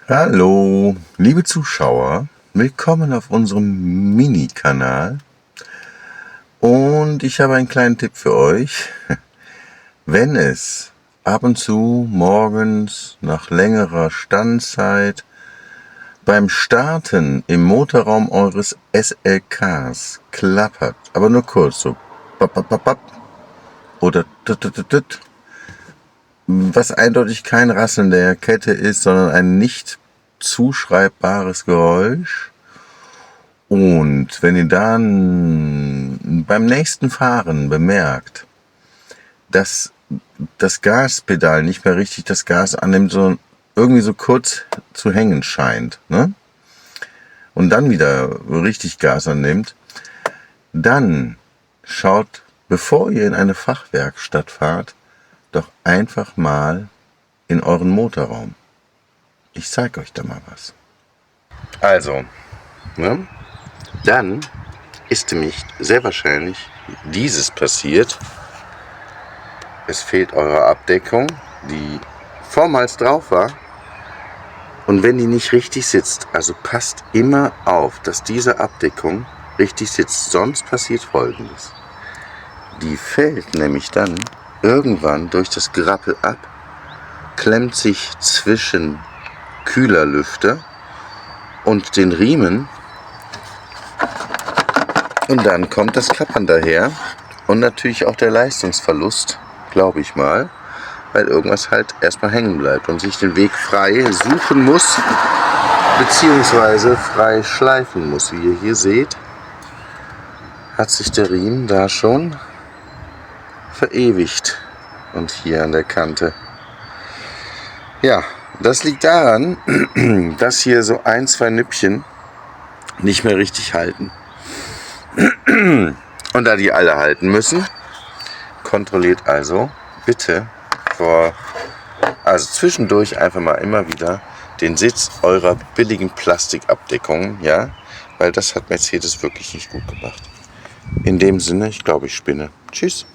Hallo, liebe Zuschauer, willkommen auf unserem Mini-Kanal. Und ich habe einen kleinen Tipp für euch. Wenn es ab und zu morgens nach längerer Standzeit beim Starten im Motorraum eures SLKs klappert, aber nur kurz, so bap, bap, bap, bap, oder tut, tut, tut, tut, was eindeutig kein Rasseln der Kette ist, sondern ein nicht zuschreibbares Geräusch. Und wenn ihr dann beim nächsten Fahren bemerkt, dass das Gaspedal nicht mehr richtig das Gas annimmt, sondern irgendwie so kurz zu hängen scheint, ne? Und dann wieder richtig Gas annimmt, dann schaut, bevor ihr in eine Fachwerkstatt fahrt, doch einfach mal in euren Motorraum. Ich zeige euch da mal was. Also, ne? Dann ist nämlich sehr wahrscheinlich dieses passiert. Es fehlt eure Abdeckung, die vormals drauf war. Und wenn die nicht richtig sitzt, also passt immer auf, dass diese Abdeckung richtig sitzt. Sonst passiert Folgendes. Die fällt nämlich dann irgendwann durch das Gerappel ab, klemmt sich zwischen Kühlerlüfter und den Riemen. Und dann kommt das Klappern daher und natürlich auch der Leistungsverlust, glaube ich mal, weil irgendwas halt erstmal hängen bleibt und sich den Weg frei suchen muss, beziehungsweise frei schleifen muss. Wie ihr hier seht, hat sich der Riemen da schon verewigt und hier an der Kante. Ja, das liegt daran, dass hier so ein, zwei Nüppchen nicht mehr richtig halten. Und da die alle halten müssen, kontrolliert also bitte zwischendurch einfach mal immer wieder den Sitz eurer billigen Plastikabdeckungen, ja, weil das hat Mercedes wirklich nicht gut gemacht. In dem Sinne, ich glaube, ich spinne. Tschüss.